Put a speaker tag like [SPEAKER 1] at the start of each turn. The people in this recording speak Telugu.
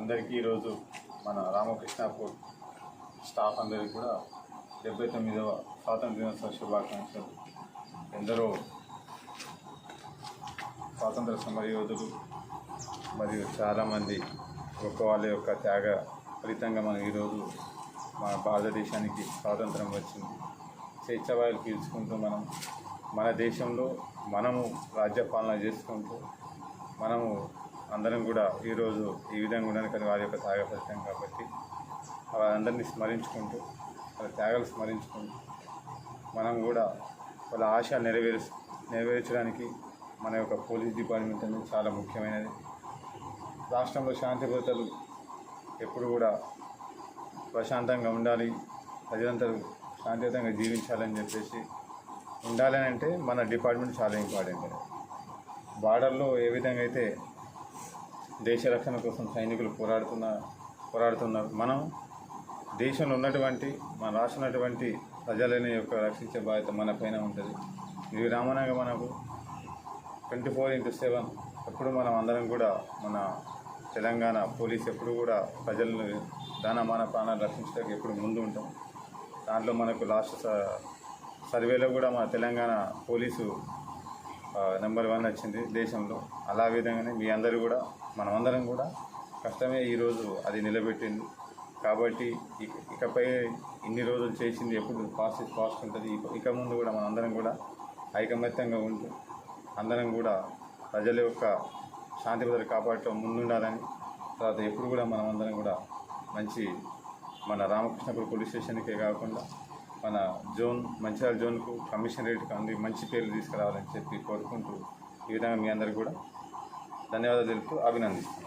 [SPEAKER 1] అందరికీ ఈరోజు మన రామకృష్ణాపూర్ స్టాఫ్ అందరికీ కూడా 79వ స్వాతంత్ర దినోత్సవ శుభాకాంక్షలు. ఎందరో స్వాతంత్ర సమరయోధులు మరియు చాలామంది గొప్ప వాళ్ళ యొక్క త్యాగ ఫలితంగా మనం ఈరోజు మన భారతదేశానికి స్వాతంత్రం వచ్చింది. స్వేచ్ఛావాయులు పీల్చుకుంటూ మన దేశంలో మనము రాజ్యపాలన చేసుకుంటూ మనము అందరం కూడా ఈరోజు ఈ విధంగా ఉండడానికి వారి యొక్క త్యాగ ఫలితం కాబట్టి వారందరినీ స్మరించుకుంటూ వాళ్ళ త్యాగాలు స్మరించుకుంటూ మనం కూడా వాళ్ళ ఆశ నెరవేర్చడానికి మన యొక్క పోలీస్ డిపార్ట్మెంట్ అనేది చాలా ముఖ్యమైనది. రాష్ట్రంలో శాంతి భద్రతలు ఎప్పుడు కూడా ప్రశాంతంగా ఉండాలి, ప్రజలందరూ శాంతియుతంగా జీవించాలని చెప్పేసి ఉండాలని అంటే మన డిపార్ట్మెంట్ చాలా ఇంపార్టెంట్. బార్డర్లో ఏ విధంగా అయితే దేశ రక్షణ కోసం సైనికులు పోరాడుతున్నారు, మనం దేశంలో ఉన్నటువంటి మన రాష్ట్రంలో ప్రజలని యొక్క రక్షించే బాధ్యత మన పైన ఉంటుంది. ఇది రామనగా మనకు 24/7 ఎప్పుడు మనం అందరం కూడా మన తెలంగాణ పోలీస్ ఎప్పుడు కూడా ప్రజలను దానమాన ప్రాణాలు రక్షించడానికి ఎప్పుడు ముందు ఉంటాం. దాంట్లో మనకు లాస్ట్ సర్వేలో కూడా మన తెలంగాణ పోలీసు నెంబర్ 1 వచ్చింది దేశంలో. అలా విధంగానే మీ అందరూ కూడా మనమందరం కూడా కష్టమే ఈరోజు అది నిలబెట్టింది. కాబట్టి ఇకపై ఇన్ని రోజులు చేసింది ఎప్పుడు ఫాస్ట్ ఉంటుంది. ఇక ముందు కూడా మనందరం కూడా ఐకమత్యంగా ఉంటూ అందరం కూడా ప్రజల యొక్క శాంతి భద్రత కాపాడటం ముందుండాలని, తర్వాత ఎప్పుడు కూడా మనమందరం కూడా మన రామకృష్ణాపూర్ పోలీస్ స్టేషన్కే కాకుండా మన మంచిర్యాల జోన్కు కమిషనరేట్కి అంది మంచి పేర్లు తీసుకురావాలని చెప్పి కోరుకుంటూ ఈ విధంగా మీ అందరికీ కూడా ధన్యవాదాలు తెలుపుతూ అభినందిస్తున్నాను.